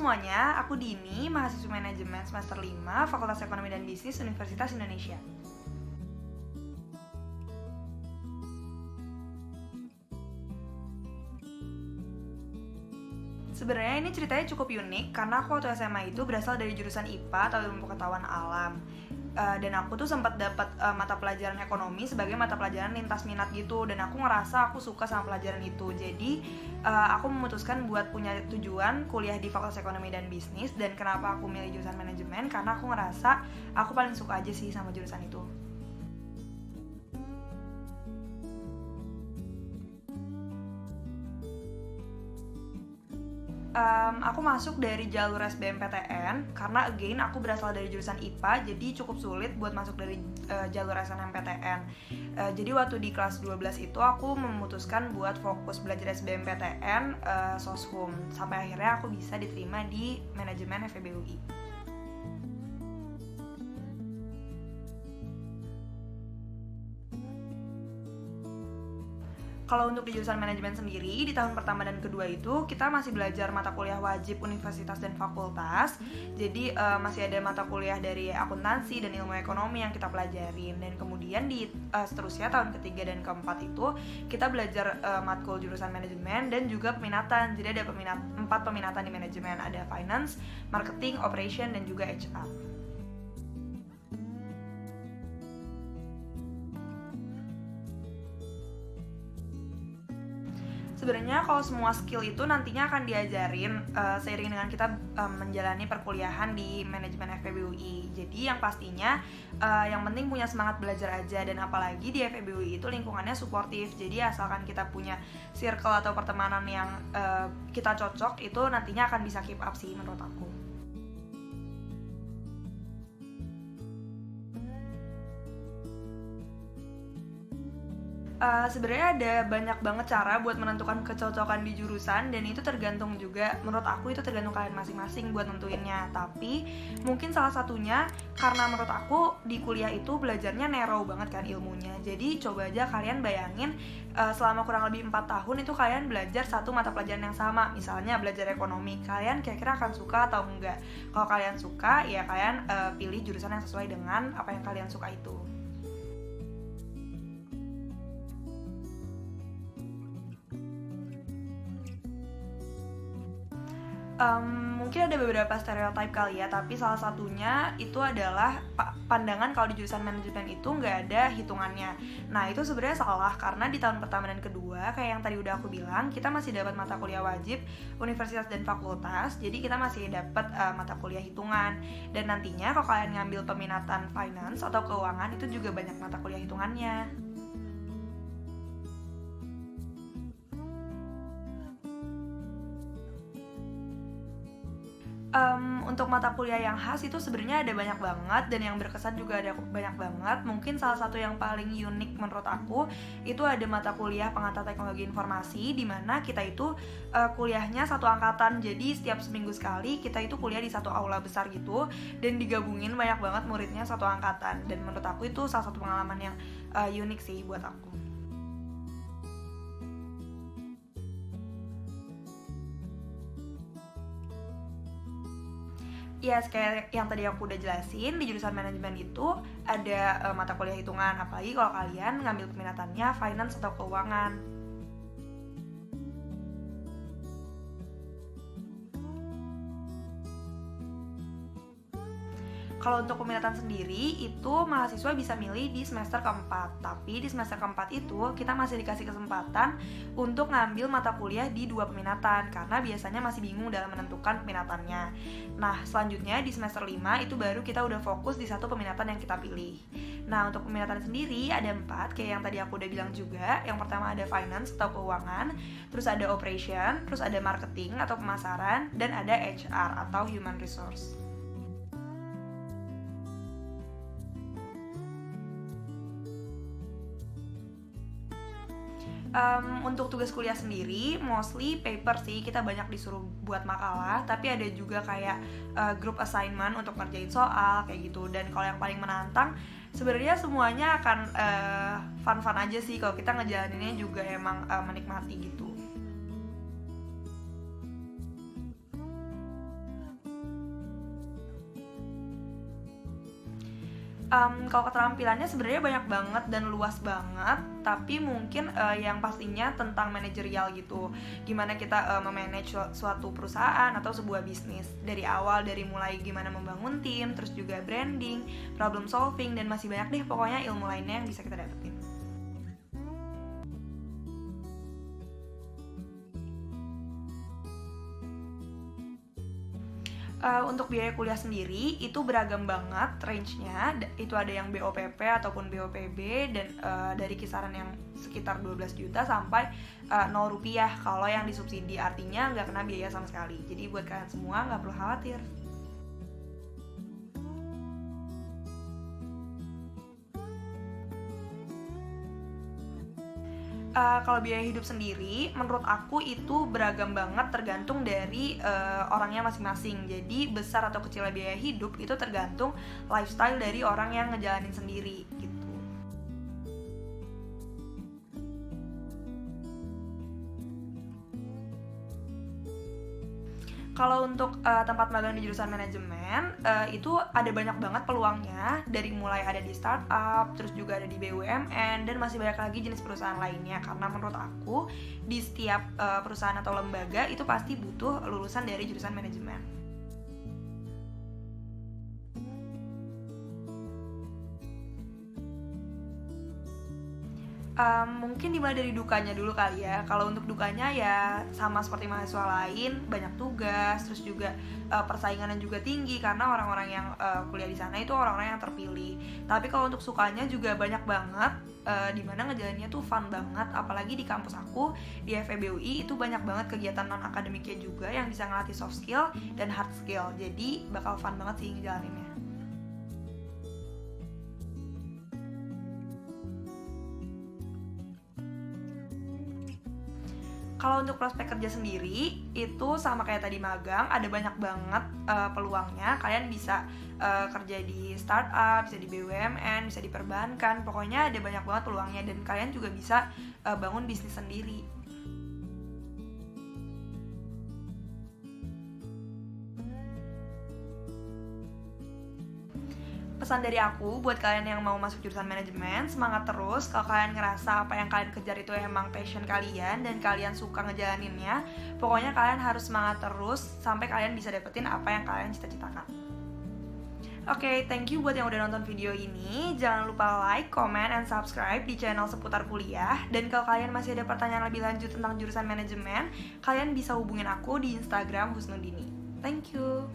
semuanya, aku Dini, mahasiswa manajemen semester 5, Fakultas Ekonomi dan Bisnis Universitas Indonesia. Sebenarnya ini ceritanya cukup unik karena aku waktu SMA itu berasal dari jurusan IPA atau Ilmu Pengetahuan Alam. Dan aku tuh sempat dapat mata pelajaran ekonomi sebagai mata pelajaran lintas minat gitu, dan aku ngerasa aku suka sama pelajaran itu. Jadi aku memutuskan buat punya tujuan kuliah di Fakultas Ekonomi dan Bisnis. Dan kenapa aku milih jurusan manajemen? Karena aku ngerasa aku paling suka aja sih sama jurusan itu. Aku masuk dari jalur SBMPTN karena again aku berasal dari jurusan IPA, jadi cukup sulit buat masuk dari jalur SNMPTN. Jadi waktu di kelas 12 itu aku memutuskan buat fokus belajar SBMPTN Soshum sampai akhirnya aku bisa diterima di manajemen FEB UI. Kalau untuk di jurusan manajemen sendiri, di tahun pertama dan kedua itu kita masih belajar mata kuliah wajib universitas dan fakultas. Jadi masih ada mata kuliah dari akuntansi dan ilmu ekonomi yang kita pelajarin. Dan kemudian di seterusnya tahun ketiga dan keempat itu kita belajar matkul jurusan manajemen dan juga peminatan. Jadi ada 4 peminatan di manajemen, ada finance, marketing, operation, dan juga HR. Sebenarnya kalau semua skill itu nantinya akan diajarin seiring dengan kita menjalani perkuliahan di manajemen FEB UI. Jadi yang pastinya yang penting punya semangat belajar aja, dan apalagi di FEB UI itu lingkungannya suportif. Jadi asalkan kita punya circle atau pertemanan yang kita cocok, itu nantinya akan bisa keep up sih menurut aku. Sebenarnya ada banyak banget cara buat menentukan kecocokan di jurusan, dan itu tergantung juga, menurut aku itu tergantung kalian masing-masing buat nentuinnya. Tapi mungkin salah satunya karena menurut aku di kuliah itu belajarnya narrow banget kan ilmunya. Jadi coba aja kalian bayangin selama kurang lebih 4 tahun itu kalian belajar satu mata pelajaran yang sama. Misalnya belajar ekonomi, kalian kira-kira akan suka atau enggak? Kalau kalian suka, ya kalian pilih jurusan yang sesuai dengan apa yang kalian suka itu. Mungkin ada beberapa stereotype kali ya, tapi salah satunya itu adalah pandangan kalau di jurusan manajemen itu nggak ada hitungannya. Nah itu sebenarnya salah, karena di tahun pertama dan kedua kayak yang tadi udah aku bilang, kita masih dapat mata kuliah wajib universitas dan fakultas. Jadi kita masih dapat mata kuliah hitungan, dan nantinya kalau kalian ngambil peminatan finance atau keuangan itu juga banyak mata kuliah hitungannya. Untuk mata kuliah yang khas itu sebenarnya ada banyak banget, dan yang berkesan juga ada banyak banget. Mungkin salah satu yang paling unik menurut aku itu ada mata kuliah pengantar teknologi informasi, di mana kita itu kuliahnya satu angkatan. Jadi setiap seminggu sekali kita itu kuliah di satu aula besar gitu, dan digabungin banyak banget muridnya satu angkatan. Dan menurut aku itu salah satu pengalaman yang unik sih buat aku. Ya, kayak yang tadi aku udah jelasin, di jurusan manajemen itu ada mata kuliah hitungan, apalagi kalau kalian ngambil peminatannya finance atau keuangan. Kalau untuk peminatan sendiri, itu mahasiswa bisa milih di semester keempat. Tapi di semester keempat itu, kita masih dikasih kesempatan untuk ngambil mata kuliah di 2 peminatan, karena biasanya masih bingung dalam menentukan peminatannya. Nah, selanjutnya di semester 5, itu baru kita udah fokus di satu peminatan yang kita pilih. Nah, untuk peminatan sendiri ada 4, kayak yang tadi aku udah bilang juga. Yang pertama ada finance atau keuangan, terus ada operation, terus ada marketing atau pemasaran, dan ada HR atau human resource. Untuk tugas kuliah sendiri, mostly paper sih, kita banyak disuruh buat makalah, tapi ada juga kayak group assignment untuk ngerjain soal, kayak gitu. Dan kalau yang paling menantang, sebenarnya semuanya akan fun-fun aja sih, kalau kita ngejalaninnya juga emang menikmati gitu. Kalau keterampilannya sebenarnya banyak banget dan luas banget, tapi mungkin yang pastinya tentang manajerial gitu. Gimana kita memanage suatu perusahaan atau sebuah bisnis dari awal, dari mulai gimana membangun tim, terus juga branding, problem solving, dan masih banyak deh pokoknya ilmu lainnya yang bisa kita dapetin. Untuk biaya kuliah sendiri itu beragam banget range-nya. Itu ada yang BOPP ataupun BOPB, dan dari kisaran yang sekitar 12 juta sampai 0 rupiah kalau yang disubsidi, artinya nggak kena biaya sama sekali. Jadi buat kalian semua nggak perlu khawatir. Kalau biaya hidup sendiri, menurut aku itu beragam banget, tergantung dari orangnya masing-masing. Jadi besar atau kecilnya biaya hidup itu tergantung lifestyle dari orang yang ngejalanin sendiri gitu. Kalau untuk tempat magang di jurusan manajemen, itu ada banyak banget peluangnya, dari mulai ada di startup, terus juga ada di BUMN, dan masih banyak lagi jenis perusahaan lainnya. Karena menurut aku di setiap perusahaan atau lembaga itu pasti butuh lulusan dari jurusan manajemen. Mungkin dimulai dari dukanya dulu kali ya. Kalau untuk dukanya ya sama seperti mahasiswa lain, banyak tugas, terus juga persaingannya juga tinggi karena orang-orang yang kuliah di sana itu orang-orang yang terpilih. Tapi kalau untuk sukanya juga banyak banget, dimana ngejalaninnya tuh fun banget. Apalagi di kampus aku di FEB UI itu banyak banget kegiatan non akademiknya juga yang bisa ngelatih soft skill dan hard skill. Jadi bakal fun banget sih ngejalaninnya. Kalau untuk prospek kerja sendiri itu sama kayak tadi magang, ada banyak banget peluangnya. Kalian bisa kerja di startup, bisa di BUMN, bisa di perbankan. Pokoknya ada banyak banget peluangnya, dan kalian juga bisa bangun bisnis sendiri. Pesan dari aku buat kalian yang mau masuk jurusan manajemen, semangat terus. Kalau kalian ngerasa apa yang kalian kejar itu emang passion kalian dan kalian suka ngejalaninnya, pokoknya kalian harus semangat terus sampai kalian bisa dapetin apa yang kalian cita-citakan. Oke, thank you buat yang udah nonton video ini. Jangan lupa like, comment, and subscribe di channel seputar kuliah. Dan kalau kalian masih ada pertanyaan lebih lanjut tentang jurusan manajemen, kalian bisa hubungin aku di Instagram Husnudini. Thank you.